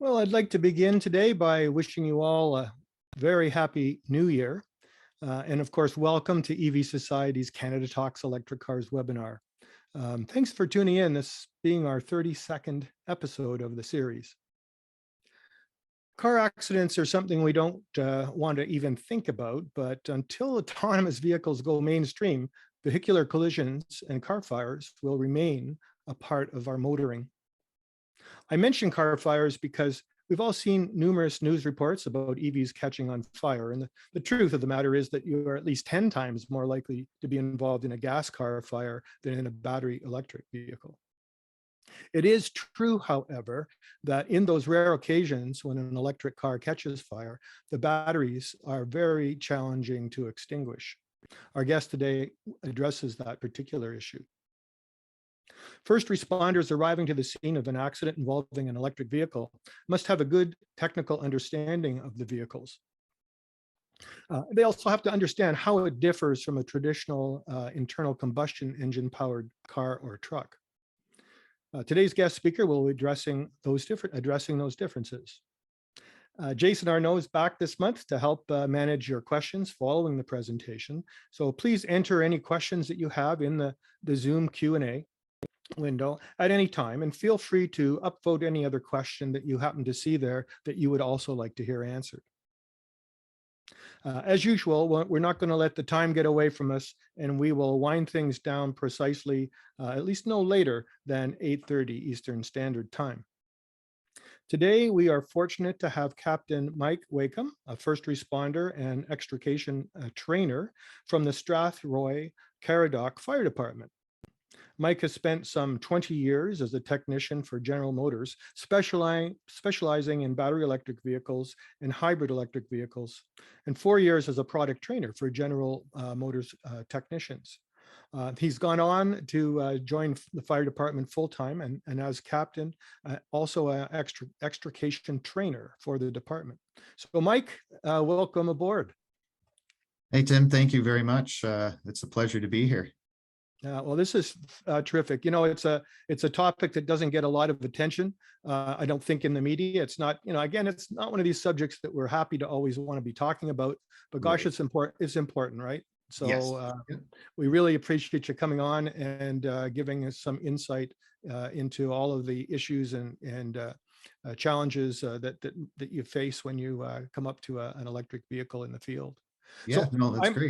Well, I'd like to begin today by wishing you all a very happy new year. And of course, welcome to EV Society's Canada Talks Electric Cars webinar. Thanks for tuning in, this being our 32nd episode of the series. Car accidents are something we don't want to even think about, but until autonomous vehicles go mainstream, vehicular collisions and car fires will remain a part of our motoring. I mention car fires because we've all seen numerous news reports about EVs catching on fire. And the truth of the matter is that you are at least 10 times more likely to be involved in a gas car fire than in a battery electric vehicle. It is true, however, that in those rare occasions when an electric car catches fire, the batteries are very challenging to extinguish. Our guest today addresses that particular issue. First responders arriving to the scene of an accident involving an electric vehicle must have a good technical understanding of the vehicles. They also have to understand how it differs from a traditional internal combustion engine powered car or truck. Today's guest speaker will be addressing those differences. Jason Arnaud is back this month to help manage your questions following the presentation. So please enter any questions that you have in the Zoom Q&A window at any time, and feel free to upvote any other question that you happen to see there that you would also like to hear answered. As usual, we're not going to let the time get away from us, and we will wind things down precisely, at least no later than 8:30 Eastern Standard Time. Today, we are fortunate to have Captain Mike Wakeam, a first responder and extrication trainer from the Strathroy-Caradoc Fire Department. Mike has spent some 20 years as a technician for General Motors, specializing in battery electric vehicles and hybrid electric vehicles, and 4 years as a product trainer for General Motors technicians. He's gone on to join the fire department full-time and as captain, also an extrication trainer for the department. So Mike, welcome aboard. Hey, Tim, thank you very much. It's a pleasure to be here. Well, this is terrific. You know, it's a topic that doesn't get a lot of attention. I don't think in the media. It's not, again, it's not one of these subjects that we're happy to always want to be talking about. But gosh, Right. it's important, right? So Yes. we really appreciate you coming on and giving us some insight into all of the issues and challenges that you face when you come up to an electric vehicle in the field. Yeah, So no, that's great.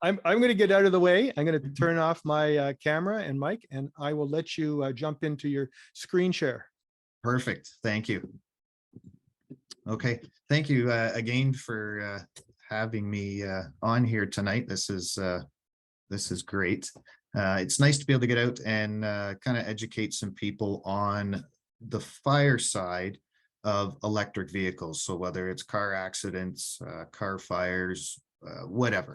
I'm going to get out of the way. I'm going to turn off my camera and mic, and I will let you jump into your screen share. Perfect. Thank you. Okay. Thank you again for having me on here tonight. This is great. It's nice to be able to get out and kind of educate some people on the fire side of electric vehicles. So whether it's car accidents, car fires, whatever.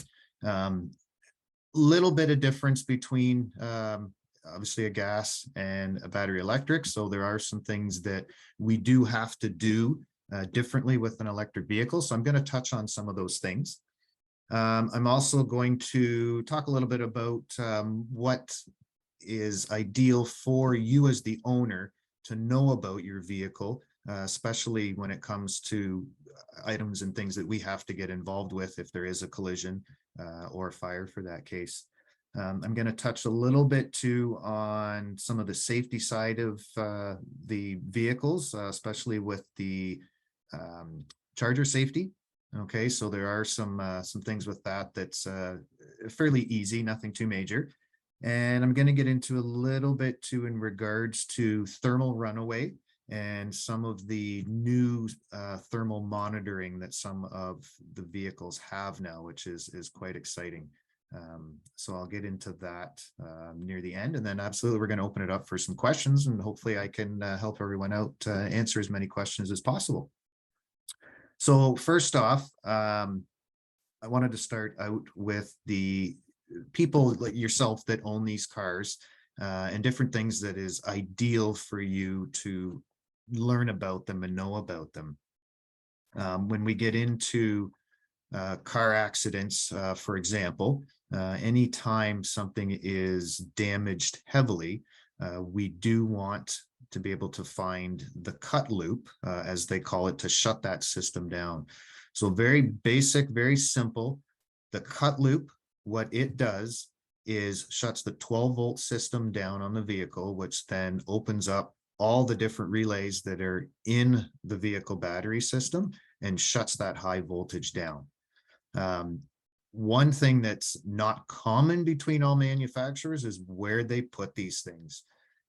Little bit of difference between obviously a gas and a battery electric. So there are some things that we do have to do differently with an electric vehicle. So I'm going to touch on some of those things. I'm also going to talk a little bit about what is ideal for you as the owner to know about your vehicle, especially when it comes to items and things that we have to get involved with if there is a collision or fire for that case. I'm going to touch a little bit too on some of the safety side of the vehicles, especially with the charger safety. Okay, so there are some things with that that's fairly easy, nothing too major. And I'm going to get into a little bit too in regards to thermal runaway and some of the new thermal monitoring that some of the vehicles have now, which is quite exciting. So I'll get into that near the end, and then absolutely we're going to open it up for some questions, and hopefully I can help everyone out answer as many questions as possible. So first off, I wanted to start out with the people like yourself that own these cars and different things that is ideal for you to learn about them and know about them. When we get into car accidents, for example, anytime something is damaged heavily, we do want to be able to find the cut loop, as they call it, to shut that system down. So very basic, very simple. The cut loop, what it does is shuts the 12-volt system down on the vehicle, which then opens up all the different relays that are in the vehicle battery system and shuts that high voltage down. One thing that's not common between all manufacturers is where they put these things.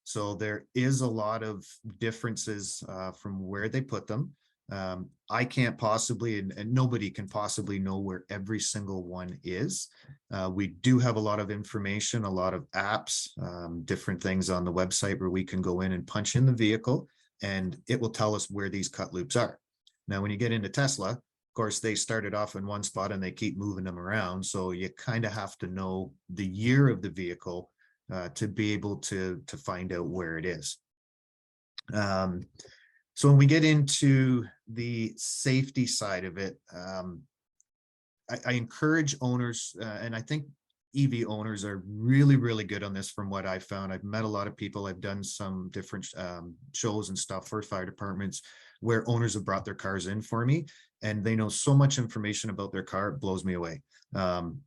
So there is a lot of differences from where they put them. I can't possibly, and nobody can possibly know where every single one is. We do have a lot of information, a lot of apps, different things on the website where we can go in and punch in the vehicle and it will tell us where these cut loops are. Now, when you get into Tesla, of course, they started off in one spot and they keep moving them around. So you kind of have to know the year of the vehicle to be able to find out where it is. So when we get into the safety side of it, I encourage owners, and I think EV owners are really, really good on this from what I've found. I've met a lot of people. I've done some different shows and stuff for fire departments where owners have brought their cars in for me and they know so much information about their car, it blows me away.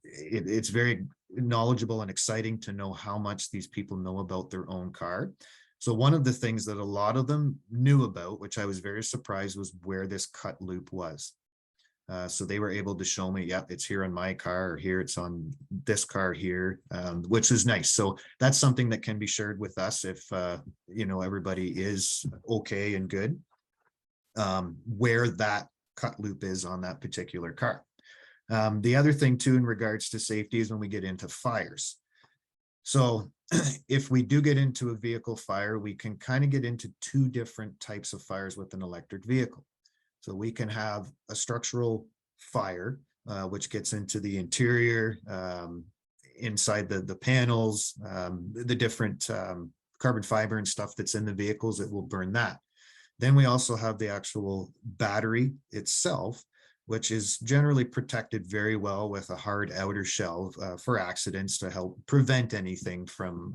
It's very knowledgeable and exciting to know how much these people know about their own car. So one of the things that a lot of them knew about, which I was very surprised, was where this cut loop was. So they were able to show me, yeah, it's here on my car, or here it's on this car here, which is nice. So that's something that can be shared with us if, you know, everybody is okay and good, where that cut loop is on that particular car. The other thing too, in regards to safety, is when we get into fires. So if we do get into a vehicle fire, we can kind of get into two different types of fires with an electric vehicle. So we can have a structural fire, which gets into the interior, inside the panels, the different carbon fiber and stuff that's in the vehicles, it will burn that. Then we also have the actual battery itself, which is generally protected very well with a hard outer shell for accidents to help prevent anything from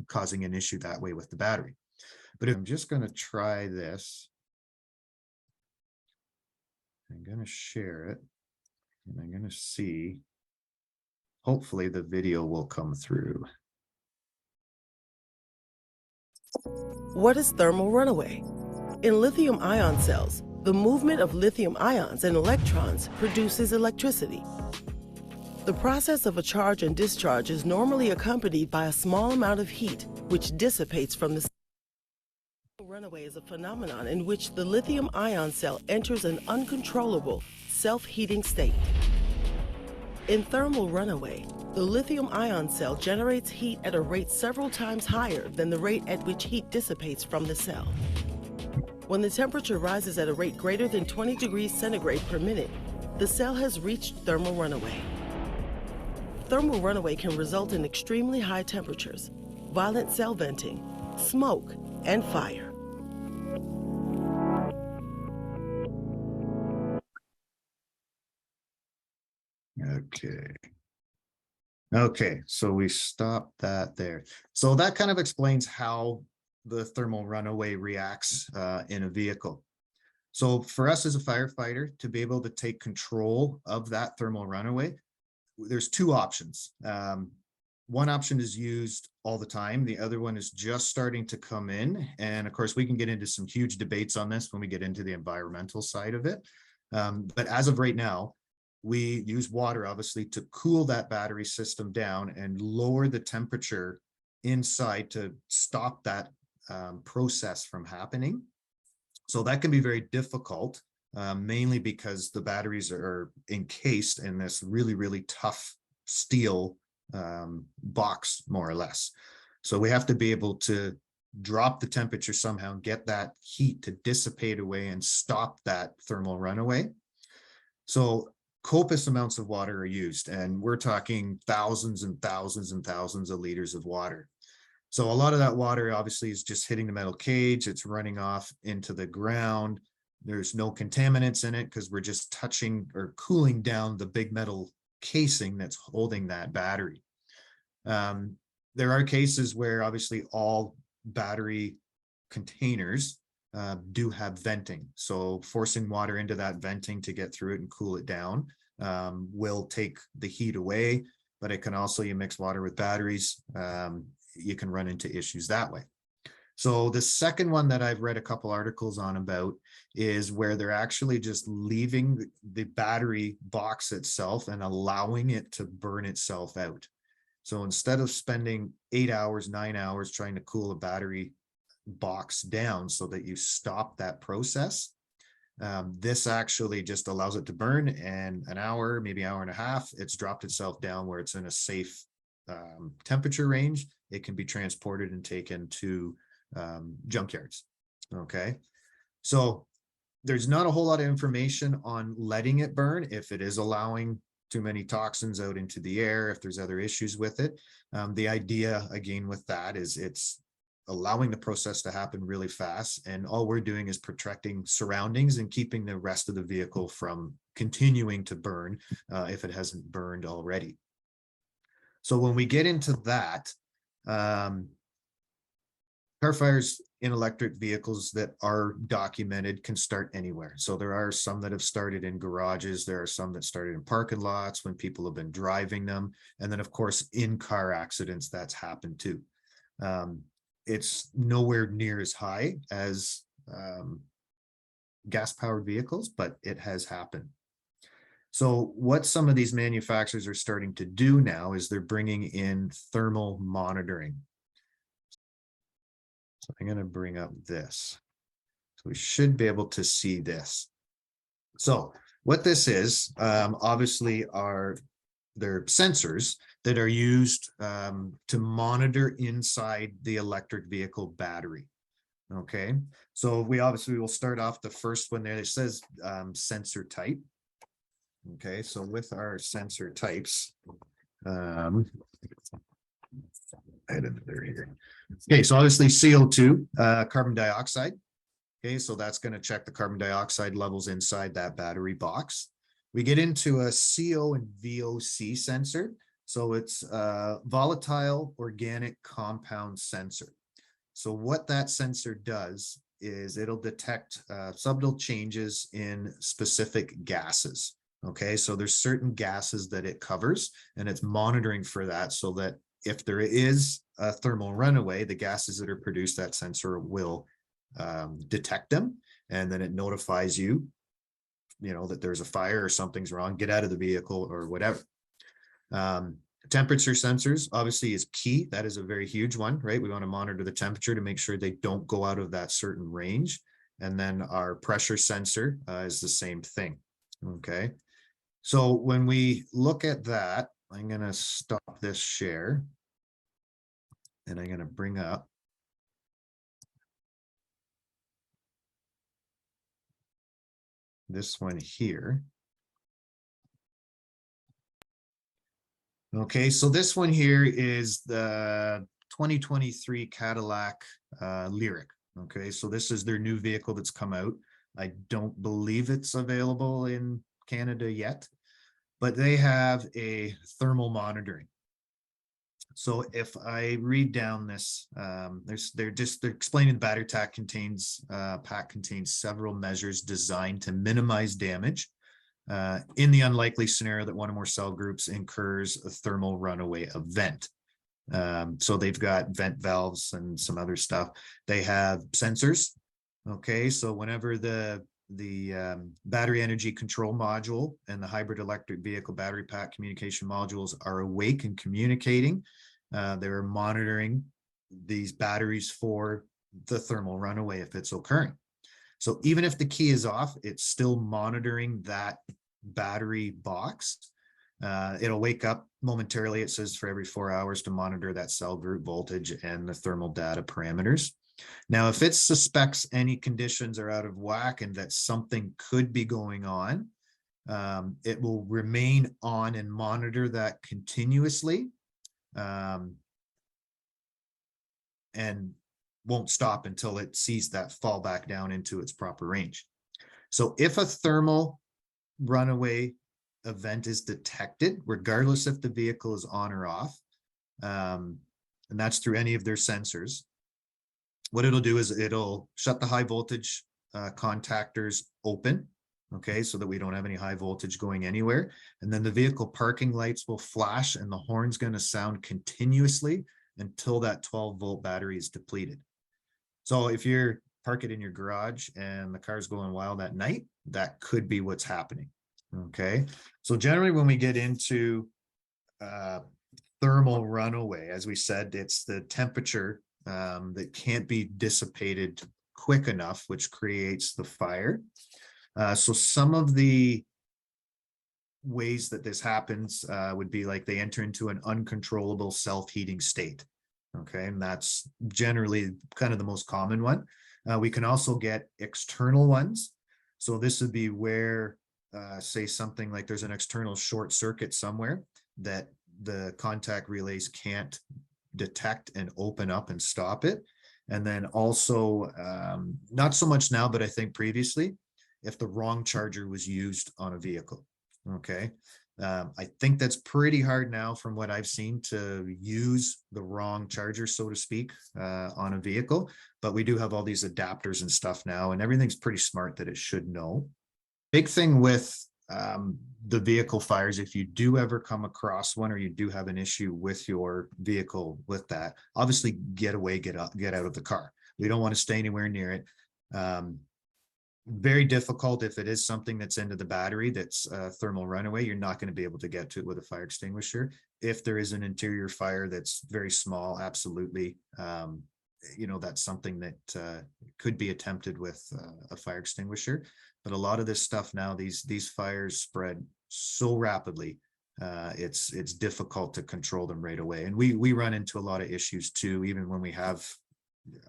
causing an issue that way with the battery. But I'm just going to try this. I'm going to share it and I'm going to see, hopefully the video will come through. What is thermal runaway? In lithium-ion cells, the movement of lithium ions and electrons produces electricity. The process of a charge and discharge is normally accompanied by a small amount of heat, which dissipates from the cell. Runaway is a phenomenon in which the lithium-ion cell enters an uncontrollable, self-heating state. In thermal runaway, the lithium-ion cell generates heat at a rate several times higher than the rate at which heat dissipates from the cell. When the temperature rises at a rate greater than 20 degrees centigrade per minute, the cell has reached thermal runaway. Thermal runaway can result in extremely high temperatures, violent cell venting, smoke, and fire. Okay, so we stopped that there. So that kind of explains how the thermal runaway reacts in a vehicle. So for us as a firefighter to be able to take control of that thermal runaway, there's two options. One option is used all the time. The other one is just starting to come in. And of course, we can get into some huge debates on this when we get into the environmental side of it. But as of right now, we use water, obviously, to cool that battery system down and lower the temperature inside to stop that process from happening. So that can be very difficult, mainly because the batteries are encased in this really, really tough steel box, more or less. So we have to be able to drop the temperature somehow and get that heat to dissipate away and stop that thermal runaway. So copious amounts of water are used, and we're talking thousands and thousands and thousands of liters of water. So a lot of that water obviously is just hitting the metal cage. It's running off into the ground. There's no contaminants in it because we're just touching or cooling down the big metal casing that's holding that battery. There are cases where obviously all battery containers do have venting. So forcing water into that venting to get through it and cool it down will take the heat away, but it can also, you mix water with batteries, you can run into issues that way. So the second one that I've read a couple articles on about is where they're actually just leaving the battery box itself and allowing it to burn itself out. So instead of spending 8 hours, 9 hours trying to cool a battery box down so that you stop that process, this actually just allows it to burn, and an hour, maybe hour and a half, it's dropped itself down where it's in a safe temperature range. It can be transported and taken to junkyards. Okay, so there's not a whole lot of information on letting it burn if it is allowing too many toxins out into the air, if there's other issues with it. The idea again with that is it's allowing the process to happen really fast, and all we're doing is protecting surroundings and keeping the rest of the vehicle from continuing to burn if it hasn't burned already. So when we get into that, car fires in electric vehicles that are documented can start anywhere. So there are some that have started in garages. There are some that started in parking lots when people have been driving them. And then of course, in car accidents, that's happened too. It's nowhere near as high as gas-powered vehicles, but it has happened. So what some of these manufacturers are starting to do now is they're bringing in thermal monitoring. So I'm going to bring up this. So we should be able to see this. So what this is, obviously they're sensors that are used to monitor inside the electric vehicle battery. Okay, so we obviously will start off the first one there. It says sensor type. Okay, so with our sensor types, here. Okay, so obviously CO2, carbon dioxide. Okay, so that's going to check the carbon dioxide levels inside that battery box. We get into a CO and VOC sensor. So it's a volatile organic compound sensor. So what that sensor does is it'll detect subtle changes in specific gases. Okay, so there's certain gases that it covers, and it's monitoring for that so that if there is a thermal runaway, the gases that are produced, that sensor will detect them, and then it notifies you, that there's a fire or something's wrong, get out of the vehicle or whatever. Temperature sensors obviously is key. That is a very huge one, right? We want to monitor the temperature to make sure they don't go out of that certain range. And then our pressure sensor is the same thing. Okay. So when we look at that, I'm going to stop this share and I'm going to bring up this one here. Okay, so this one here is the 2023 Cadillac Lyric. Okay, so this is their new vehicle that's come out. I don't believe it's available in Canada yet, but they have a thermal monitoring. So if I read down this, they're explaining the battery pack contains several measures designed to minimize damage in the unlikely scenario that one or more cell groups incurs a thermal runaway event. So they've got vent valves and some other stuff. They have sensors. Okay, so whenever the battery energy control module and the hybrid electric vehicle battery pack communication modules are awake and communicating, they're monitoring these batteries for the thermal runaway if it's occurring. So even if the key is off, it's still monitoring that battery box. It'll wake up momentarily, it says, for every 4 hours to monitor that cell group voltage and the thermal data parameters. Now, if it suspects any conditions are out of whack and that something could be going on, it will remain on and monitor that continuously, and won't stop until it sees that fall back down into its proper range. So if a thermal runaway event is detected, regardless if the vehicle is on or off, and that's through any of their sensors, what it'll do is it'll shut the high voltage contactors open, okay, so that we don't have any high voltage going anywhere. And then the vehicle parking lights will flash and the horn's going to sound continuously until that 12-volt battery is depleted. So if you're park it in your garage and the car's going wild at night, that could be what's happening. Okay, so generally when we get into thermal runaway, as we said, it's the temperature that can't be dissipated quick enough, which creates the fire. So some of the ways that this happens would be like they enter into an uncontrollable self-heating state. Okay, and that's generally kind of the most common one. We can also get external ones. So this would be where, say something like there's an external short circuit somewhere that the contact relays can't detect and open up and stop it. And then also, not so much now, but I think previously, if the wrong charger was used on a vehicle. Okay. I think that's pretty hard now from what I've seen to use the wrong charger, so to speak, on a vehicle, but we do have all these adapters and stuff now, and everything's pretty smart that it should know. Big thing with the vehicle fires, if you do ever come across one or you do have an issue with your vehicle with that, obviously get away, get out of the car. We don't want to stay anywhere near it. Very difficult if it is something that's into the battery that's thermal runaway. You're not going to be able to get to it with a fire extinguisher. If there is an interior fire that's very small, absolutely, you know, that's something that could be attempted with a fire extinguisher. But a lot of this stuff now, these fires spread so rapidly, it's difficult to control them right away. And we run into a lot of issues too, even when we have,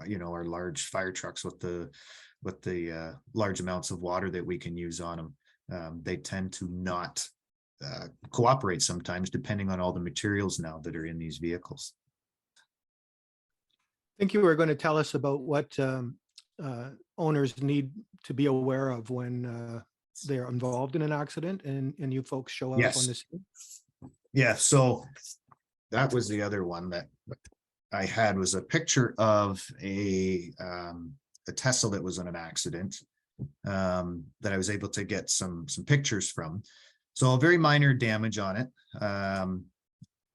you know, our large fire trucks with the large amounts of water that we can use on them. They tend to not cooperate sometimes, depending on all the materials now that are in these vehicles. I think you were going to tell us about what owners need to be aware of when they're involved in an accident and you folks show up on the scene. Yeah, so that was the other one that I had, was a picture of a Tesla that was in an accident that I was able to get some pictures from. So a very minor damage on it.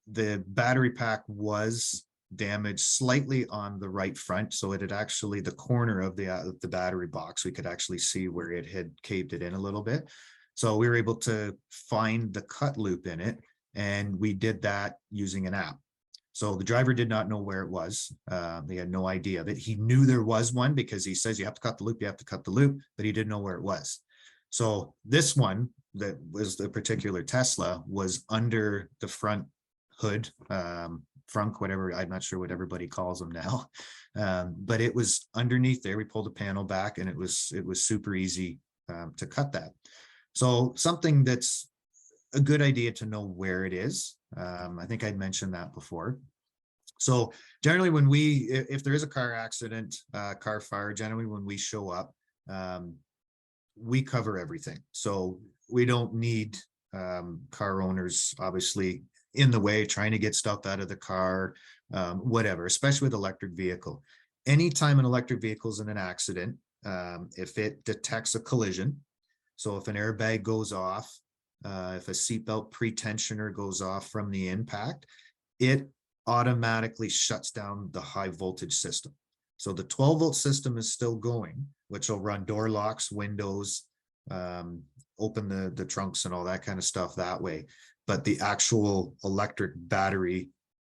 The battery pack was damaged slightly on the right front, so it had actually, the corner of the battery box, we could actually see where it had caved it in a little bit. So we were able to find the cut loop in it, and we did that using an app. So the driver did not know where it was. They had no idea of it. He knew there was one because he says you have to cut the loop, you have to cut the loop, but he didn't know where it was. So this one that was the particular Tesla was under the front hood, frunk, whatever, I'm not sure what everybody calls them now. But it was underneath there. We pulled the panel back and it was super easy to cut that. So something that's a good idea to know where it is. I think I'd mentioned that before. So generally when if there is a car accident, car fire, generally when we show up, we cover everything. So we don't need car owners obviously in the way trying to get stuff out of the car, whatever, especially with electric vehicle. Anytime an electric vehicle is in an accident, if it detects a collision, so if an airbag goes off, if a seatbelt pretensioner goes off from the impact, it automatically shuts down the high voltage system. So the 12-volt system is still going, which will run door locks, windows, open the trunks and all that kind of stuff that way. But the actual electric battery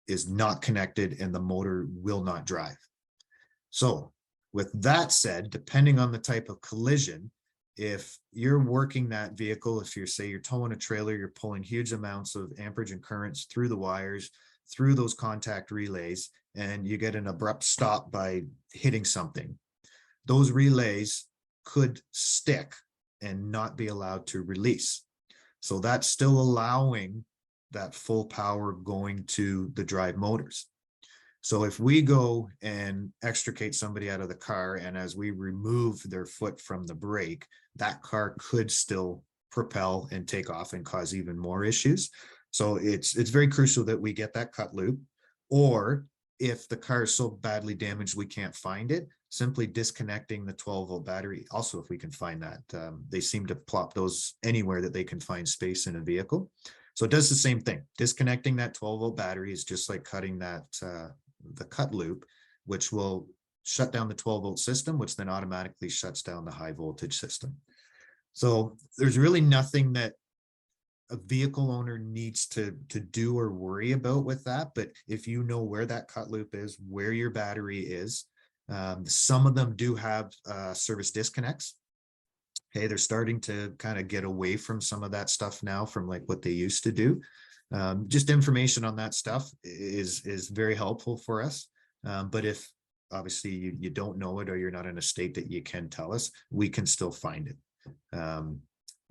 is not connected and the motor will not drive. So with that said, depending on the type of collision, if you're working that vehicle, if you're towing a trailer, you're pulling huge amounts of amperage and currents through the wires, through those contact relays, and you get an abrupt stop by hitting something, those relays could stick and not be allowed to release. So that's still allowing that full power going to the drive motors. So if we go and extricate somebody out of the car, and as we remove their foot from the brake, that car could still propel and take off and cause even more issues. So it's very crucial that we get that cut loop, or if the car is so badly damaged we can't find it, simply disconnecting the 12-volt battery. Also, if we can find that, they seem to plop those anywhere that they can find space in a vehicle. So it does the same thing. Disconnecting that 12-volt battery is just like cutting that the cut loop, which will shut down the 12-volt system, which then automatically shuts down the high voltage system. So there's really nothing that a vehicle owner needs to do or worry about with that. But if you know where that cut loop is, where your battery is, some of them do have service disconnects. Okay, they're starting to kind of get away from some of that stuff now from like what they used to do. Just information on that stuff is very helpful for us. But if obviously you don't know it, or you're not in a state that you can tell us, we can still find it.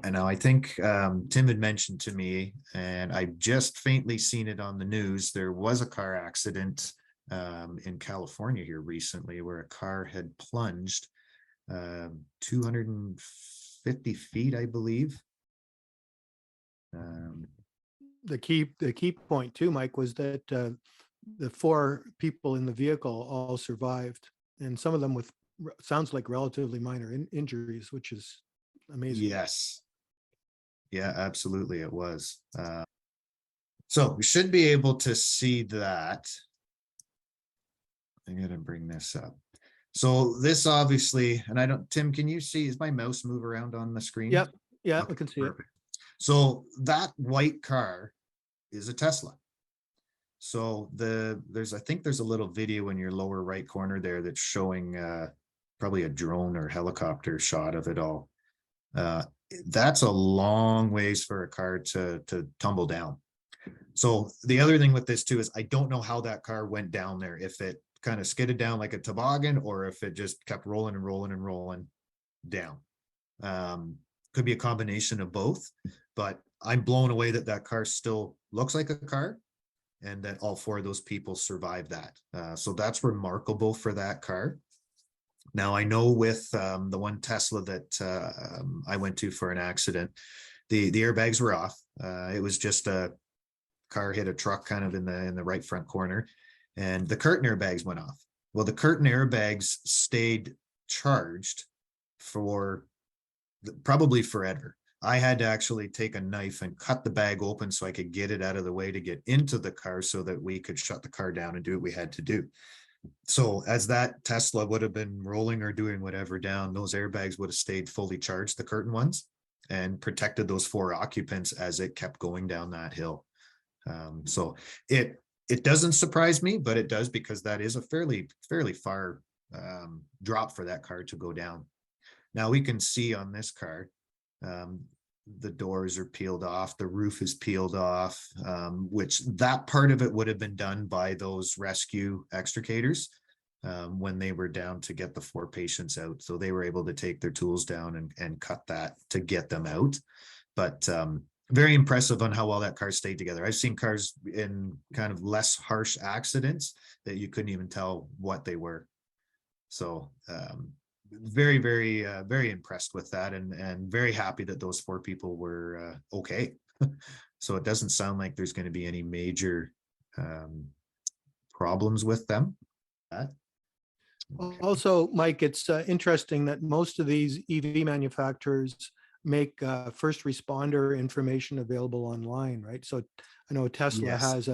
And now I think Tim had mentioned to me, and I've just faintly seen it on the news, there was a car accident in California here recently where a car had plunged 250 feet, I believe. The key point too, Mike, was that the 4 people in the vehicle all survived, and some of them with sounds like relatively minor injuries, which is amazing. Yes. Yeah, absolutely. It was. So we should be able to see that. I'm going to bring this up. So this obviously, and I don't, Tim, can you see, is my mouse move around on the screen? Yep. Yeah, Okay, I can see perfect. So that white car is a Tesla. So I think there's a little video in your lower right corner there that's showing probably a drone or helicopter shot of it all. That's a long ways for a car to tumble down. So the other thing with this too is I don't know how that car went down there, if it kind of skidded down like a toboggan or if it just kept rolling and rolling and rolling down. Could be a combination of both, but I'm blown away that that car still looks like a car and that all 4 of those people survived that. So that's remarkable for that car. Now, I know with the one Tesla that I went to for an accident, the airbags were off. It was just a car hit a truck kind of in the right front corner, and the curtain airbags went off. Well, the curtain airbags stayed charged for probably forever. I had to actually take a knife and cut the bag open so I could get it out of the way to get into the car so that we could shut the car down and do what we had to do. So as that Tesla would have been rolling or doing whatever down, those airbags would have stayed fully charged, the curtain ones, and protected those 4 occupants as it kept going down that hill. So it doesn't surprise me, but it does, because that is a fairly far drop for that car to go down. Now we can see on this car, the doors are peeled off, the roof is peeled off, which that part of it would have been done by those rescue extricators when they were down to get the 4 patients out. So they were able to take their tools down and cut that to get them out. But very impressive on how well that car stayed together. I've seen cars in kind of less harsh accidents that you couldn't even tell what they were. So very impressed with that, and very happy that those 4 people were okay. So it doesn't sound like there's going to be any major problems with them. Also, Mike, it's interesting that most of these EV manufacturers make first responder information available online, right? So I know Tesla Yes.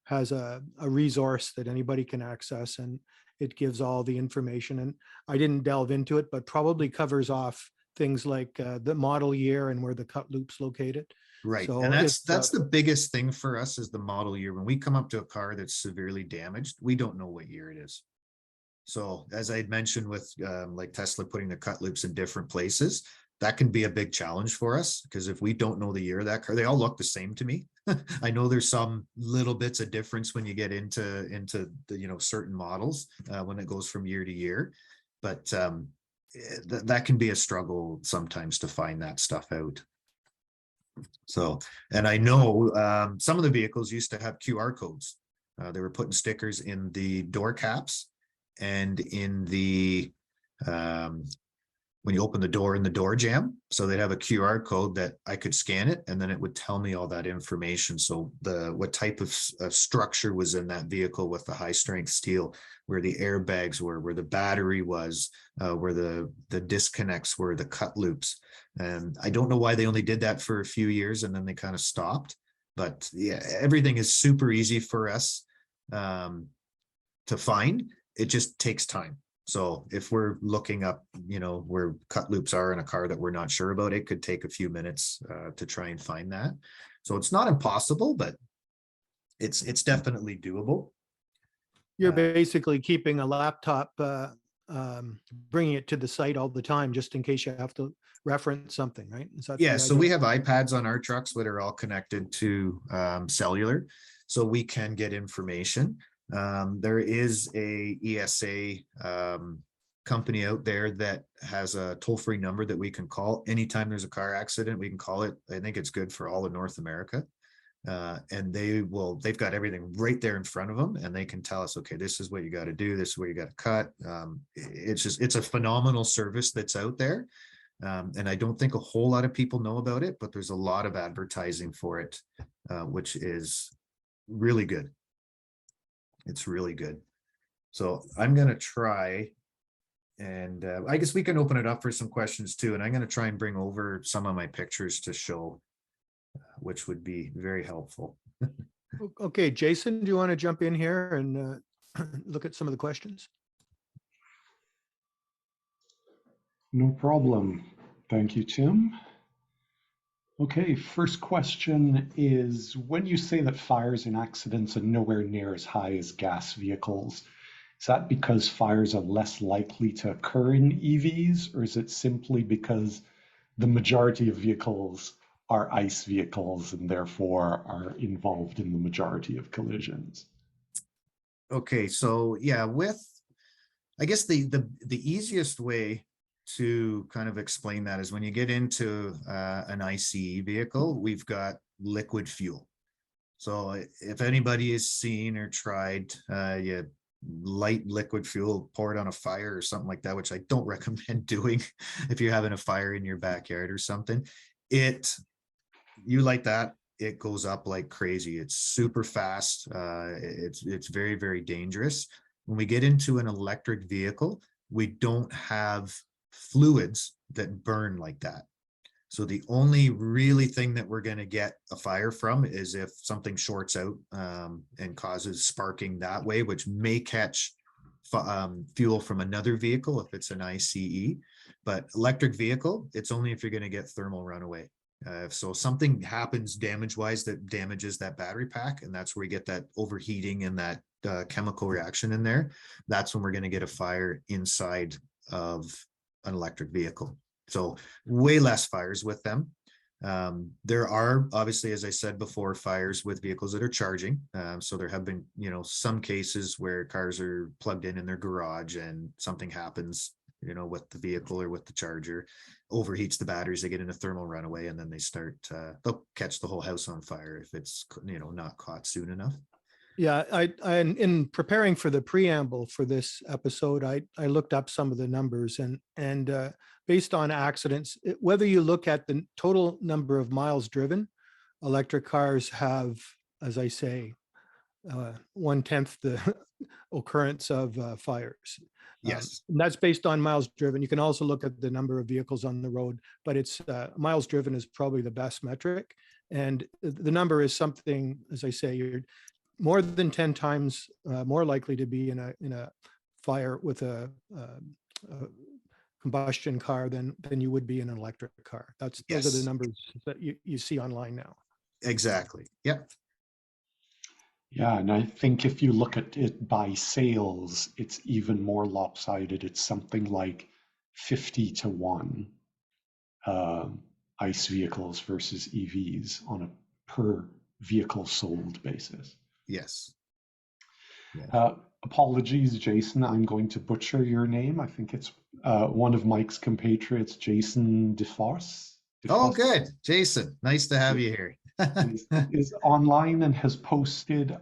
has a resource that anybody can access, and it gives all the information. And I didn't delve into it, but probably covers off things like the model year and where the cut loop's located. Right. So And that's the biggest thing for us, is the model year. When we come up to a car that's severely damaged, we don't know what year it is. So as I had mentioned with like Tesla putting the cut loops in different places, that can be a big challenge for us, because if we don't know the year of that car, they all look the same to me. I know there's some little bits of difference when you get into the, certain models when it goes from year to year, but that can be a struggle sometimes to find that stuff out. So, and I know some of the vehicles used to have QR codes. They were putting stickers in the door caps and in the when you open the door in the door jamb. So they'd have a QR code that I could scan it, and then it would tell me all that information. So what type of structure was in that vehicle with the high strength steel, where the airbags were, where the battery was, where the disconnects were, the cut loops. And I don't know why they only did that for a few years and then they kind of stopped. But yeah, everything is super easy for us to find. It just takes time. So if we're looking up, where cut loops are in a car that we're not sure about, it could take a few minutes to try and find that. So it's not impossible, but it's definitely doable. You're basically keeping a laptop, bringing it to the site all the time, just in case you have to reference something, right? Yeah, so we have iPads on our trucks that are all connected to cellular, so we can get information. There is a ESA company out there that has a toll-free number that we can call anytime there's a car accident. We can call it. I think it's good for all of North America. And they've got everything right there in front of them, and they can tell us, okay, this is what you got to do, this is where you got to cut. It's a phenomenal service that's out there. And I don't think a whole lot of people know about it, but there's a lot of advertising for it, which is really good. It's really good. So I'm going to try, and I guess we can open it up for some questions too. And I'm going to try and bring over some of my pictures to show, which would be very helpful. Okay, Jason, do you want to jump in here and look at some of the questions? No problem. Thank you, Tim. Okay, first question is, when you say that fires and accidents are nowhere near as high as gas vehicles, is that because fires are less likely to occur in EVs, or is it simply because the majority of vehicles are ICE vehicles and therefore are involved in the majority of collisions? Okay, so yeah, I guess the easiest way to kind of explain that is when you get into an ICE vehicle, we've got liquid fuel. So if anybody has seen or tried light liquid fuel, pour it on a fire or something like that, which I don't recommend doing if you're having a fire in your backyard or something, you light that, it goes up like crazy. It's super fast. It's very, very dangerous. When we get into an electric vehicle, we don't have fluids that burn like that. So the only really thing that we're going to get a fire from is if something shorts out and causes sparking that way, which may catch fuel from another vehicle if it's an ICE. But electric vehicle, it's only if you're going to get thermal runaway. So something happens damage-wise that damages that battery pack, and that's where we get that overheating and that chemical reaction in there. That's when we're going to get a fire inside of an electric vehicle. So way less fires with them. There are obviously, as I said before, fires with vehicles that are charging. So there have been, some cases where cars are plugged in their garage and something happens, with the vehicle or with the charger, overheats the batteries, they get in a thermal runaway, and then they'll catch the whole house on fire if it's, not caught soon enough. Yeah, I in preparing for the preamble for this episode, I looked up some of the numbers and based on accidents, whether you look at the total number of miles driven, electric cars have, as I say, 1/10 the occurrence of fires. Yes. And that's based on miles driven. You can also look at the number of vehicles on the road, but it's miles driven is probably the best metric. And the number is something, as I say, you're more than 10 times more likely to be in a fire with a combustion car than you would be in an electric car. Those are the numbers that you see online now. Exactly. Yep. Yeah, and I think if you look at it by sales, it's even more lopsided. It's something like 50-1 ICE vehicles versus EVs on a per vehicle sold basis. Yes. Yeah. Apologies, Jason. I'm going to butcher your name. I think it's one of Mike's compatriots, Jason DeFosse. Oh, good. Jason, nice to have you here. is online and has posted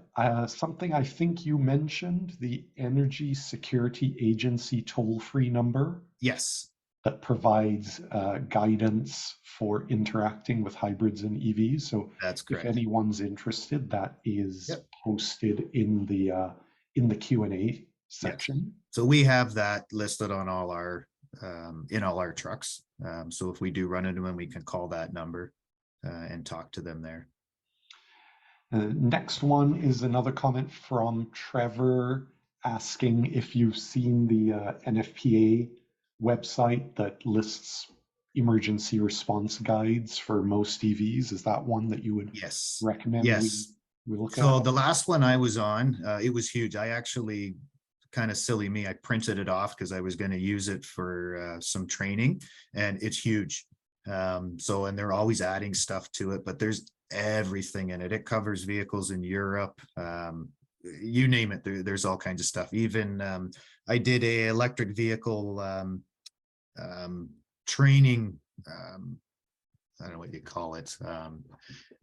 something I think you mentioned, the Energy Security Agency toll-free number. Yes. that provides guidance for interacting with hybrids and EVs. So That's if correct. anyone's interested, that is Yep. posted in the Q&A section. So we have that listed on all our in all our trucks. So if we do run into them, we can call that number and talk to them there. Next one is another comment from Trevor asking if you've seen the NFPA website that lists emergency response guides for most EVs. Is that one that you would Yes. recommend Yes. we look So at? the last one I was on, it was huge. I actually, kind of silly me, I printed it off because I was going to use it for some training, and it's huge. So, and they're always adding stuff to it, but there's everything in it. It covers vehicles in Europe. You name it, there's all kinds of stuff. Even I did a electric vehicle training, I don't know what you call it.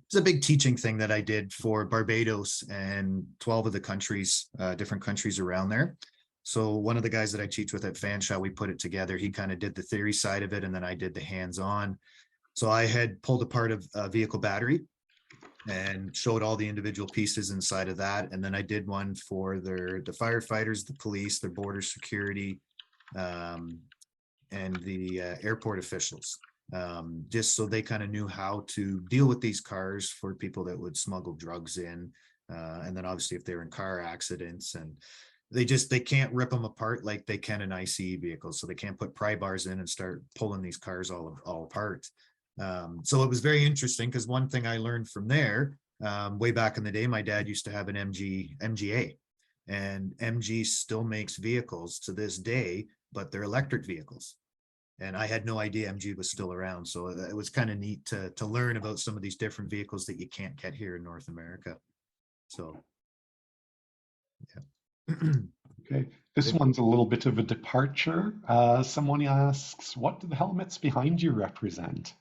It's a big teaching thing that I did for Barbados and 12 of the countries, different countries around there. So one of the guys that I teach with at Fanshawe, we put it together. He kind of did the theory side of it, and then I did the hands-on. So I had pulled apart a vehicle battery and showed all the individual pieces inside of that. And then I did one for the firefighters, the police, their border security, and the airport officials. Just so they kind of knew how to deal with these cars for people that would smuggle drugs in. And then obviously if they're in car accidents, and they can't rip them apart like they can in ICE vehicles. So they can't put pry bars in and start pulling these cars all apart. So it was very interesting because one thing I learned from there, way back in the day, my dad used to have an MGA, and MG still makes vehicles to this day, but they're electric vehicles. And I had no idea MG was still around. So it was kind of neat to learn about some of these different vehicles that you can't get here in North America. So, yeah. Okay, this one's a little bit of a departure. Someone asks, what do the helmets behind you represent?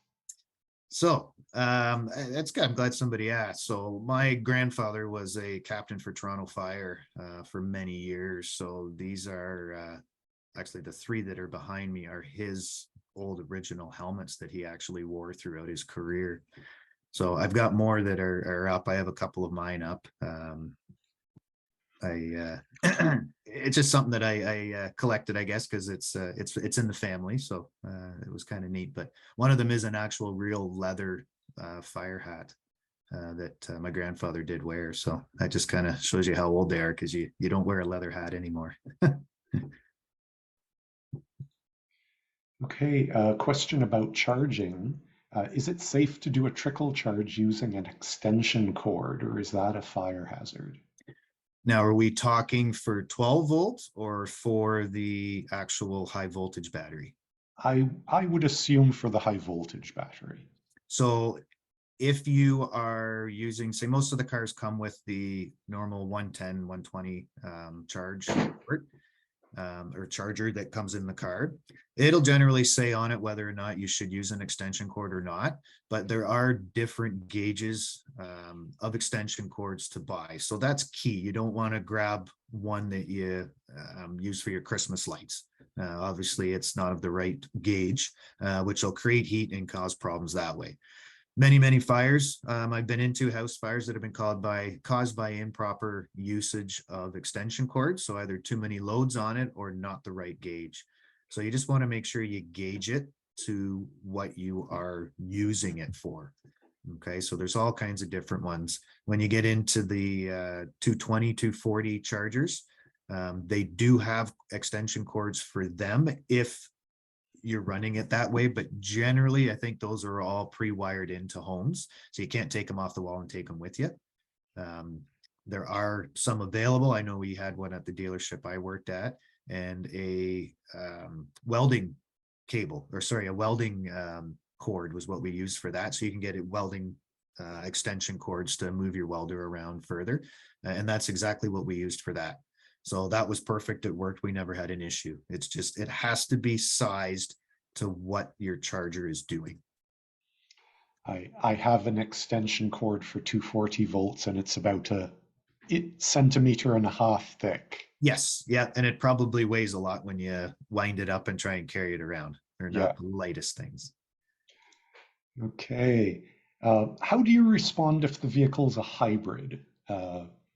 So that's good. I'm glad somebody asked. So my grandfather was a captain for Toronto Fire for many years. So these are actually the three that are behind me are his old original helmets that he actually wore throughout his career. So I've got more that are up. I have a couple of mine up. It's just something that I collected, I guess, because it's in the family. So it was kind of neat. But one of them is an actual real leather fire hat that my grandfather did wear. So that just kind of shows you how old they are, because you don't wear a leather hat anymore. Okay, a question about charging. Is it safe to do a trickle charge using an extension cord, or is that a fire hazard? Now, are we talking for 12 volts or for the actual high voltage battery? I would assume for the high voltage battery. So if you are using, say, most of the cars come with the normal 110, 120 charge port, or charger that comes in the car. It'll generally say on it whether or not you should use an extension cord or not, but there are different gauges of extension cords to buy. So that's key. You don't want to grab one that you use for your Christmas lights. Obviously, it's not of the right gauge, which will create heat and cause problems that way. Many fires I've been into, house fires that have been caused by improper usage of extension cords. So either too many loads on it or not the right gauge. So you just want to make sure you gauge it to what you are using it for. Okay, so there's all kinds of different ones. When you get into the 220, 240 chargers, they do have extension cords for them if you're running it that way, but generally I think those are all pre-wired into homes, so you can't take them off the wall and take them with you. There are some available. I know we had one at the dealership I worked at, and a welding cable, or sorry, a welding cord was what we used for that. So you can get it welding extension cords to move your welder around further, and that's exactly what we used for that. So that was perfect. It worked. We never had an issue. It's just, it has to be sized to what your charger is doing. I have an extension cord for 240 volts, and it's about a centimeter and a half thick. Yes. Yeah. And it probably weighs a lot when you wind it up and try and carry it around. They're Yeah. not the lightest things. Okay. How do you respond if the vehicle is a hybrid?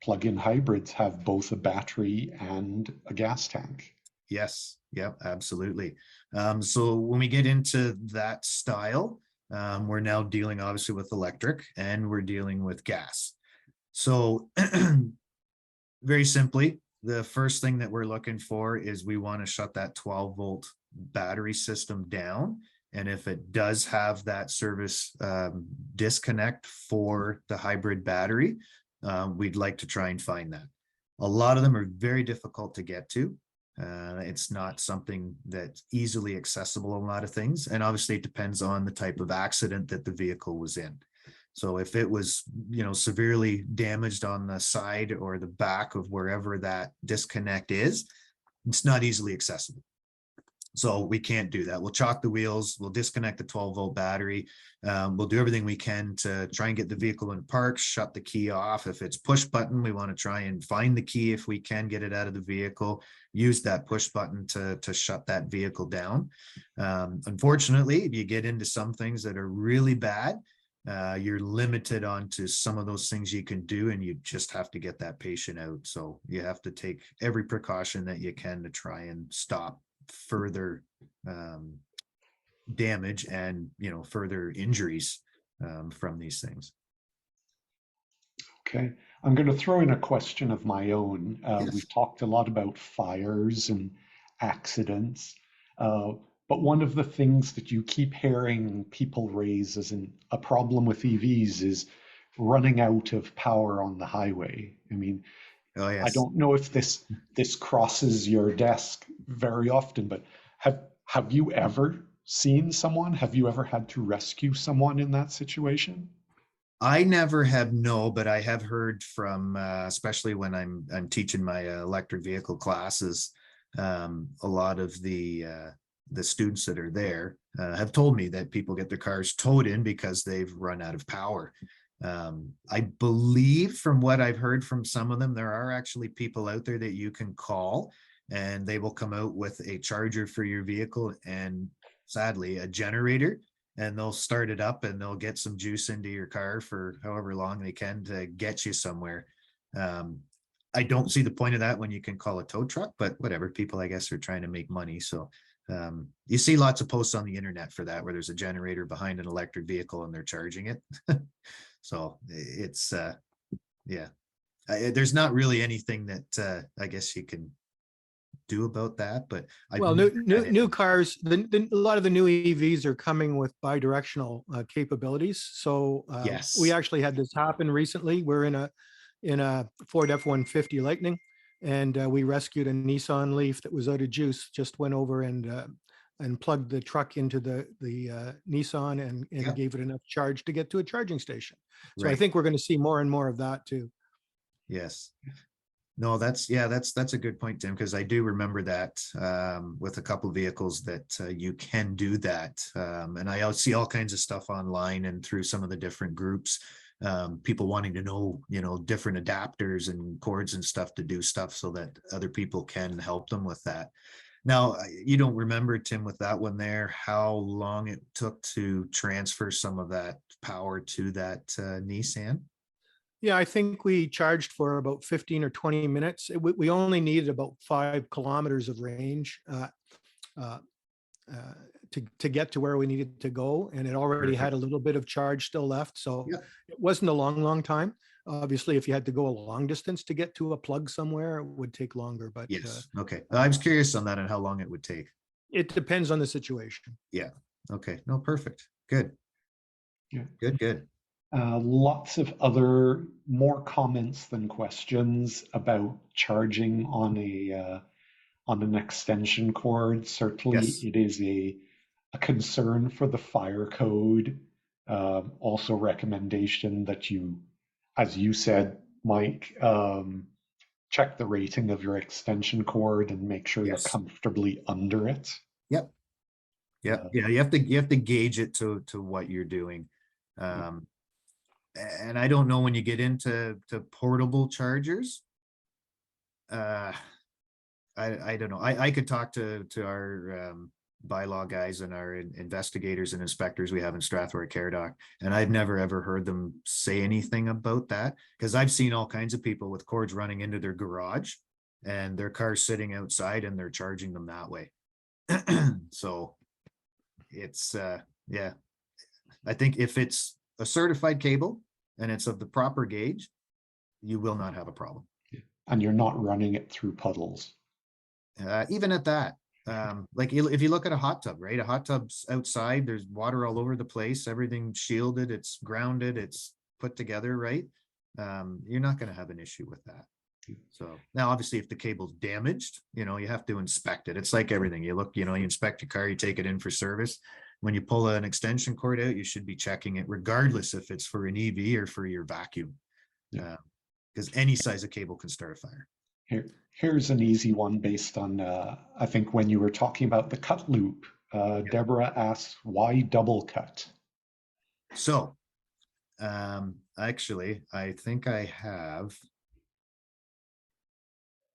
Plug-in hybrids have both a battery and a gas tank. Yes, yep, absolutely. So when we get into that style, we're now dealing obviously with electric and we're dealing with gas. So very simply, the first thing that we're looking for is we want to shut that 12-volt battery system down. And if it does have that service disconnect for the hybrid battery, we'd like to try and find that. A lot of them are very difficult to get to. It's not something that's easily accessible in a lot of things. And obviously it depends on the type of accident that the vehicle was in. So if it was, severely damaged on the side or the back of wherever that disconnect is, it's not easily accessible. So we can't do that. We'll chalk the wheels, we'll disconnect the 12-volt battery. We'll do everything we can to try and get the vehicle in park, shut the key off. If it's push button, we want to try and find the key if we can get it out of the vehicle, use that push button to shut that vehicle down. Unfortunately, if you get into some things that are really bad, you're limited onto some of those things you can do, and you just have to get that patient out. So you have to take every precaution that you can to try and stop further damage and further injuries from these things. Okay, I'm going to throw in a question of my own. Yes. We've talked a lot about fires and accidents, but one of the things that you keep hearing people raise as a problem with EVs is running out of power on the highway. I mean, Oh, yes. I don't know if this crosses your desk very often, but have you ever seen someone? Have you ever had to rescue someone in that situation? I never have, no, but I have heard from, especially when I'm teaching my electric vehicle classes, a lot of the students that are there have told me that people get their cars towed in because they've run out of power. I believe from what I've heard from some of them, there are actually people out there that you can call and they will come out with a charger for your vehicle and sadly a generator, and they'll start it up and they'll get some juice into your car for however long they can to get you somewhere. I don't see the point of that when you can call a tow truck, but whatever, people I guess are trying to make money. So you see lots of posts on the internet for that, where there's a generator behind an electric vehicle and they're charging it. So it's there's not really anything that I guess you can do about that. But well, new cars, a lot of the new EVs are coming with bi-directional capabilities. So yes, we actually had this happen recently. We're in a Ford F-150 Lightning, and we rescued a Nissan Leaf that was out of juice. Just went over and plugged the truck into the Nissan and gave it enough charge to get to a charging station. So right. I think we're going to see more and more of that too. Yes. No, that's a good point, Tim, because I do remember that with a couple of vehicles that you can do that. And I see all kinds of stuff online and through some of the different groups, people wanting to know, different adapters and cords and stuff to do stuff so that other people can help them with that. Now, you don't remember, Tim, with that one there, how long it took to transfer some of that power to that Nissan? Yeah, I think we charged for about 15 or 20 minutes. We only needed about 5 kilometers of range to get to where we needed to go. And it already had a little bit of charge still left. So it wasn't a long time. Obviously, if you had to go a long distance to get to a plug somewhere, it would take longer. But yes. Okay. I was curious on that and how long it would take. It depends on the situation. Yeah. Okay. No, perfect. Good. Yeah. Good. Lots of other more comments than questions about charging on an extension cord. Certainly, it is a concern for the fire code. Also, recommendation that you, as you said, Mike, check the rating of your extension cord and make sure you're comfortably under it. Yep. Yeah. You have to gauge it to what you're doing. And I don't know, when you get into portable chargers, I don't know. I could talk to our bylaw guys and our investigators and inspectors we have in Strathroy-Caradoc, and I've never ever heard them say anything about that, because I've seen all kinds of people with cords running into their garage and their car's sitting outside and they're charging them that way. So it's yeah, I think if it's a certified cable and it's of the proper gauge, you will not have a problem. And you're not running it through puddles. Even at that, like if you look at a hot tub, right? A hot tub's outside, there's water all over the place, everything's shielded, it's grounded, it's put together, right? You're not going to have an issue with that. So now, obviously, if the cable's damaged, you know, you have to inspect it. It's like everything. You look, you know, you inspect your car, you take it in for service. When you pull an extension cord out, you should be checking it, regardless if it's for an EV or for your vacuum, because any size of cable can start a fire. Here's an easy one based on, I think when you were talking about the cut loop, Deborah asks, why double cut? So, actually, I think I have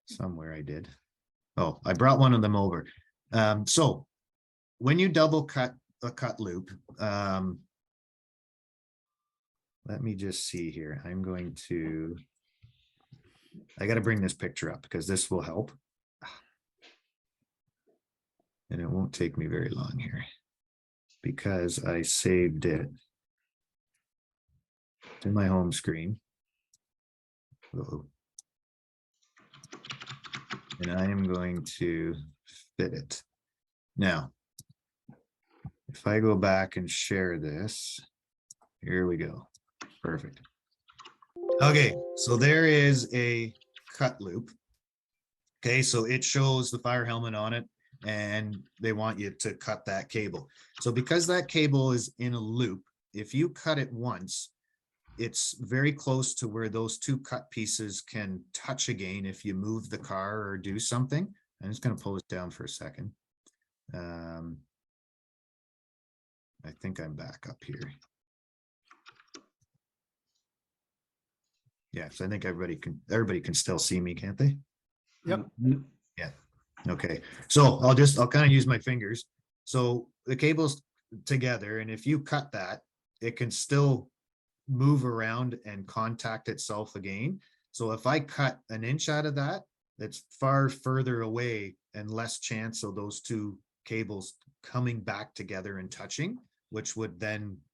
somewhere I did. Oh, I brought one of them over. So when you double cut a cut loop, let me just see here. I'm going to, I got to bring this picture up because this will help. And it won't take me very long here because I saved it to my home screen. Uh-oh. And I am going to fit it. Now, if I go back and share this, here we go. Perfect. Okay, so there is a cut loop. Okay, so it shows the fire helmet on it, and they want you to cut that cable. So because that cable is in a loop, if you cut it once, it's very close to where those two cut pieces can touch again if you move the car or do something. I'm just going to pull it down for a second. I think I'm back up here. Yeah, so I think everybody can still see me, can't they? Yep. Yeah. Okay. So I'll kind of use my fingers. So the cable's together, and if you cut that, it can still move around and contact itself again. So if I cut an inch out of that, that's far further away and less chance of those two cables coming back together and touching, which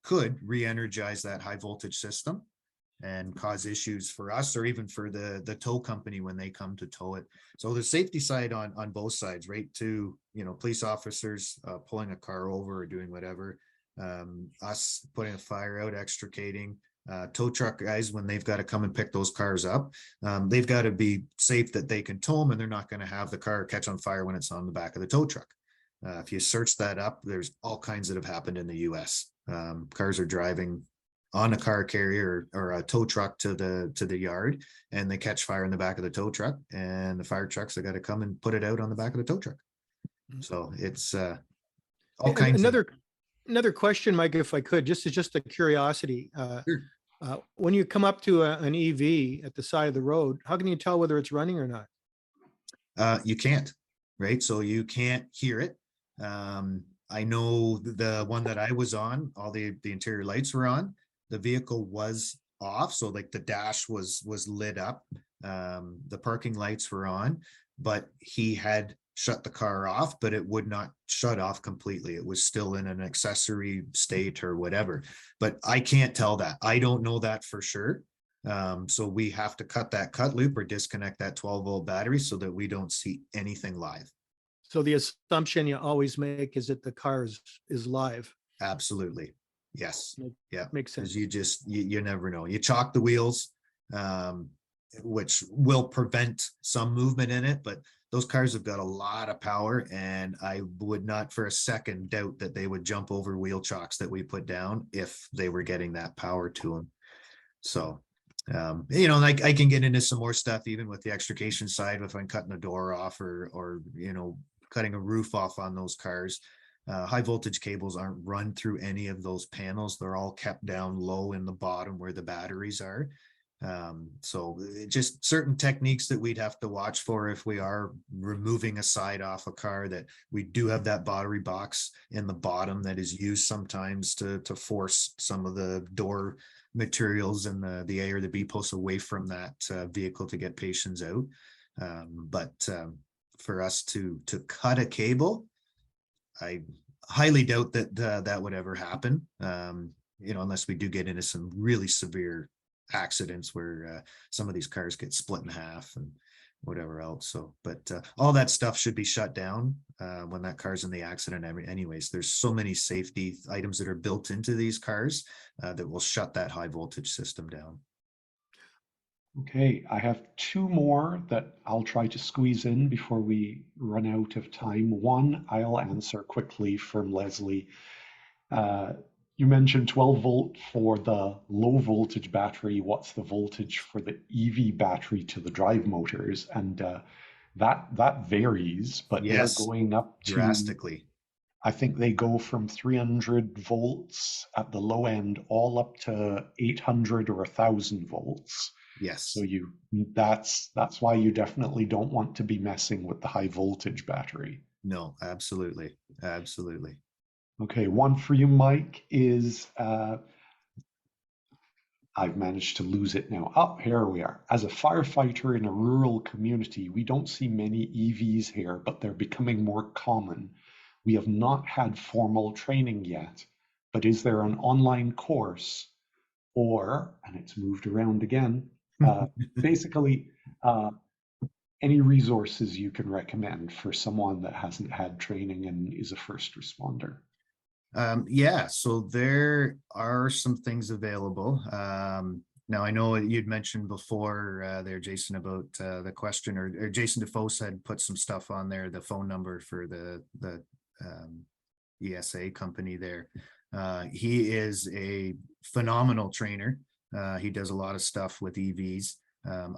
could re-energize that high voltage system and cause issues for us or even for the tow company when they come to tow it. So the safety side on both sides, right? To, you know, police officers pulling a car over or doing whatever, us putting a fire out, extricating, tow truck guys, when they've got to come and pick those cars up, they've got to be safe that they can tow them and they're not going to have the car catch on fire when it's on the back of the tow truck. If you search that up, there's all kinds that have happened in the US. Cars are driving on a car carrier or a tow truck to the yard, and they catch fire in the back of the tow truck, and the fire trucks have got to come and put it out on the back of the tow truck. So it's all kinds of. Another question, Mike, if I could, just a curiosity. Sure. When you come up to an EV at the side of the road, how can you tell whether it's running or not? You can't, right? So you can't hear it. I know the one that I was on, all the interior lights were on. The vehicle was off, so like the dash was lit up. The parking lights were on, but he had shut the car off, but it would not shut off completely. It was still in an accessory state or whatever. But I can't tell that. I don't know that for sure. So we have to cut that cut loop or disconnect that 12-volt battery so that we don't see anything live. So the assumption you always make is that the car is live. Absolutely. Yes. Yeah. Makes sense. You never know. You chalk the wheels, which will prevent some movement in it, but those cars have got a lot of power, and I would not for a second doubt that they would jump over wheel chocks that we put down if they were getting that power to them. So, you know, I can get into some more stuff even with the extrication side if I'm cutting a door off or you know, cutting a roof off on those cars. High voltage cables aren't run through any of those panels. They're all kept down low in the bottom where the batteries are. So just certain techniques that we'd have to watch for if we are removing a side off a car, that we do have that battery box in the bottom that is used sometimes to force some of the door materials and the A or the B posts away from that vehicle to get patients out. But for us to cut a cable, I highly doubt that that would ever happen. Unless we do get into some really severe accidents where some of these cars get split in half and whatever else. So, but all that stuff should be shut down when that car's in the accident. Anyways, there's so many safety items that are built into these cars that will shut that high voltage system down. Okay, I have two more that I'll try to squeeze in before we run out of time. One, I'll answer quickly from Leslie. You mentioned 12 volt for the low voltage battery. What's the voltage for the EV battery to the drive motors? And that varies, but they're Yes, going up to drastically. I think they go from 300 volts at the low end all up to 800 or 1,000 volts. Yes. So that's why you definitely don't want to be messing with the high voltage battery. No, absolutely. Absolutely. Okay, one for you, Mike, is I've managed to lose it now. Oh, here we are. As a firefighter in a rural community, we don't see many EVs here, but they're becoming more common. We have not had formal training yet, but is there an online course or, and it's moved around again, basically any resources you can recommend for someone that hasn't had training and is a first responder? Yeah, so there are some things available. Now, I know you'd mentioned before there, Jason, about the question, or Jason Defoe said put some stuff on there, the phone number for the ESA company there. He is a phenomenal trainer. He does a lot of stuff with EVs.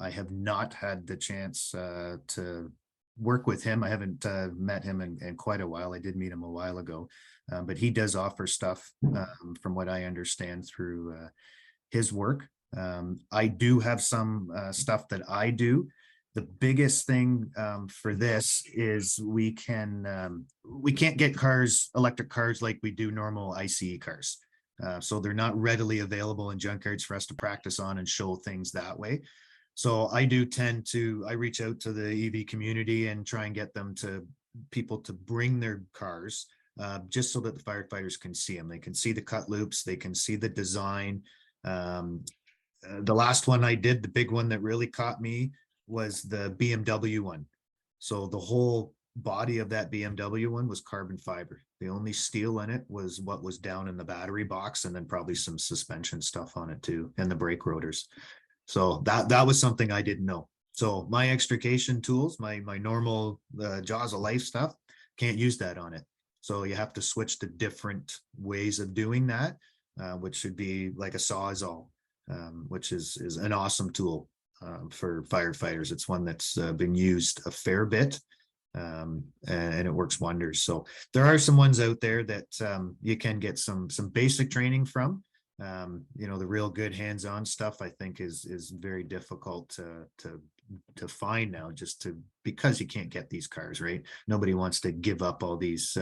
I have not had the chance to work with him. I haven't met him in quite a while. I did meet him a while ago, but he does offer stuff from what I understand through his work. I do have some stuff that I do. The biggest thing for this is we can't get electric cars like we do normal ICE cars. So they're not readily available in junkyards for us to practice on and show things that way. So I do tend to, I reach out to the EV community and try and get people to bring their cars just so that the firefighters can see them. They can see the cut loops, they can see the design. The last one I did, the big one that really caught me, was the BMW one. So the whole body of that BMW one was carbon fiber. The only steel in it was what was down in the battery box, and then probably some suspension stuff on it too, and the brake rotors. So that was something I didn't know. So my extrication tools, my normal Jaws of Life stuff, can't use that on it. So you have to switch to different ways of doing that, which should be like a Sawzall, which is an awesome tool for firefighters. It's one that's been used a fair bit, and it works wonders. So there are some ones out there that you can get some basic training from. The real good hands-on stuff, I think, is very difficult to find now, because you can't get these cars, right? Nobody wants to give up all these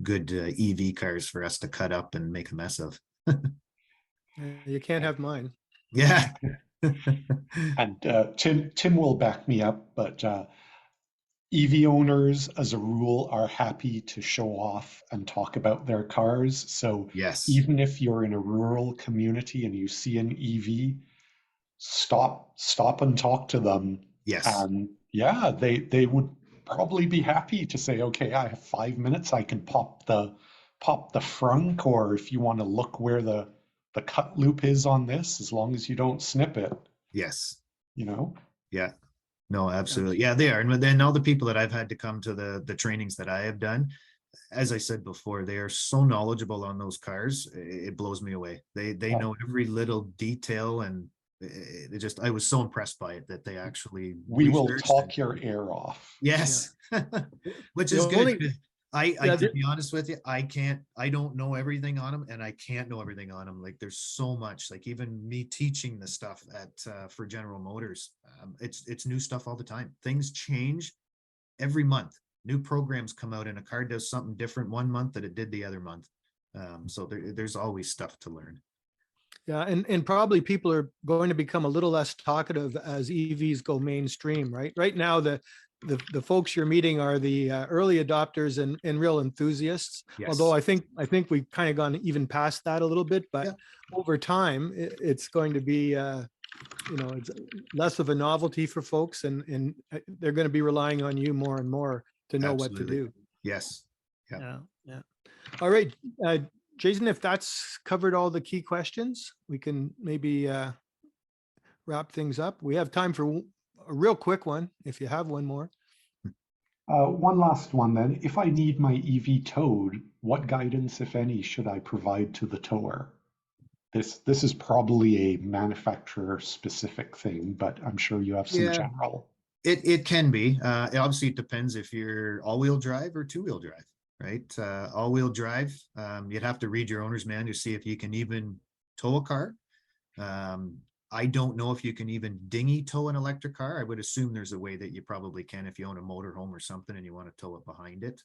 good EV cars for us to cut up and make a mess of. You can't have mine. Yeah. And Tim will back me up, but EV owners, as a rule, are happy to show off and talk about their cars. So yes, even if you're in a rural community and you see an EV, stop and talk to them. yes, And yeah, they would probably be happy to say, okay, I have 5 minutes, I can pop the frunk, or if you want to look where the cut loop is on this, as long as you don't snip it. yes, Yeah. No, absolutely. Yeah, they are. And then all the people that I've had to come to the trainings that I have done, as I said before, they are so knowledgeable on those cars. It blows me away. They know every little detail, and I was so impressed by it that they actually we will talk your ear off. Yes. Which The is good. Yeah, to be honest with you, I don't know everything on them, and I can't know everything on them. Like there's so much, like even me teaching the stuff for General Motors, it's new stuff all the time. Things change every month. New programs come out and a car does something different one month that it did the other month. So there's always stuff to learn. Yeah, and probably people are going to become a little less talkative as EVs go mainstream, right? Right now, the folks you're meeting are the early adopters and real enthusiasts. Yes. Although I think we've kind of gone even past that a little bit, but Yeah. over time, it's going to be it's less of a novelty for folks, and they're going to be relying on you more and more to know what to Absolutely. do. Yes. Yeah. Yeah, yeah. All right, Jason, if that's covered all the key questions, we can maybe wrap things up. We have time for a real quick one, if you have one more. One last one then. If I need my EV towed, what guidance, if any, should I provide to the tower? This is probably a manufacturer specific thing, but I'm sure you have some Yeah. general. It can be. Obviously, it depends if you're all-wheel drive or two-wheel drive, right? All-wheel drive, you'd have to read your owner's manual to see if you can even tow a car. I don't know if you can even dinghy tow an electric car. I would assume there's a way that you probably can if you own a motorhome or something and you want to tow it behind it.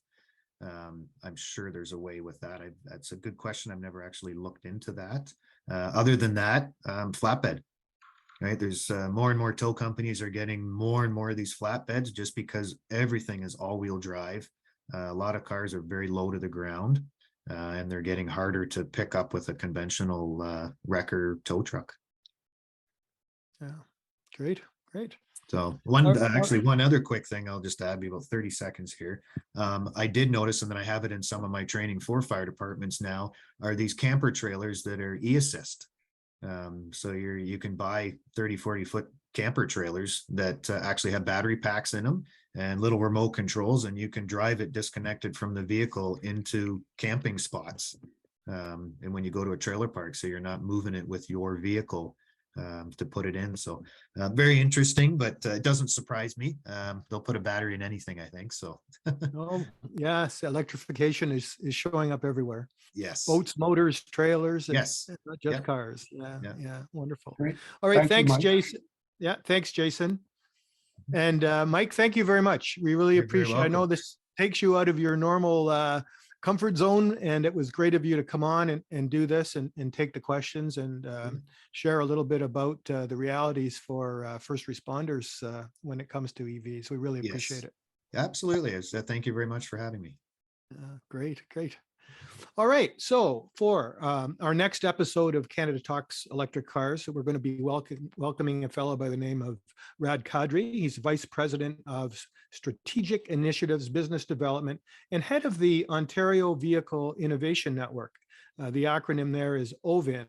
I'm sure there's a way with that. That's a good question. I've never actually looked into that. Other than that, flatbed. Right, there's more and more tow companies are getting more and more of these flatbeds just because everything is all-wheel drive. A lot of cars are very low to the ground, and they're getting harder to pick up with a conventional wrecker tow truck. Yeah, great. So All right. actually one other quick thing I'll just add, be about 30 seconds here. I did notice, and then I have it in some of my training for fire departments now, are these camper trailers that are e-assist. So you can buy 30-40 foot camper trailers that actually have battery packs in them and little remote controls, and you can drive it disconnected from the vehicle into camping spots. And when you go to a trailer park, so you're not moving it with your vehicle to put it in. So very interesting, but it doesn't surprise me. They'll put a battery in anything, I think. So Oh, yes, electrification is showing up everywhere. yes. Boats, motors, trailers, and Yes. not just Yeah. cars. Yeah, Yeah. yeah, wonderful. Great. All right, Thank you, thanks, Mike. Jason. Yeah, thanks, Jason. And Mike, thank you very much. We really You're very appreciate. I know welcome. this takes you out of your normal comfort zone, and it was great of you to come on and do this and take the questions and share a little bit about the realities for first responders when it comes to EVs. We really appreciate it. Absolutely. Thank you very much for having me. Great. All right. So for our next episode of Canada Talks Electric Cars, we're going to be welcoming a fellow by the name of Rad Kadri. He's Vice President of Strategic Initiatives, Business Development, and head of the Ontario Vehicle Innovation Network. The acronym there is OVIN,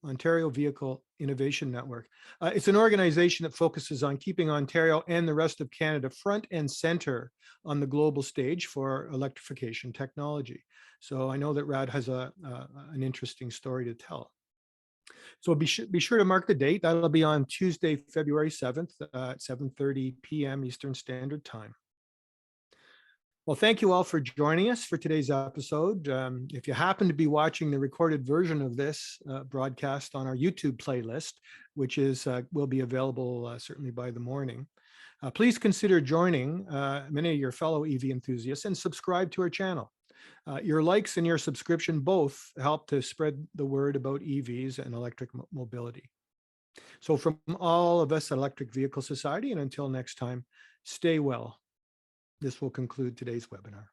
Ontario Vehicle Innovation Network. It's an organization that focuses on keeping Ontario and the rest of Canada front and center on the global stage for electrification technology. So I know that Rad has an interesting story to tell. So be sure to mark the date. That'll be on Tuesday, February 7th at 7:30 p.m. Eastern Standard Time. Well, thank you all for joining us for today's episode. If you happen to be watching the recorded version of this broadcast on our YouTube playlist, which will be available certainly by the morning, please consider joining many of your fellow EV enthusiasts and subscribe to our channel. Your likes and your subscription both help to spread the word about EVs and electric mobility. So from all of us at Electric Vehicle Society, and until next time, stay well. This will conclude today's webinar.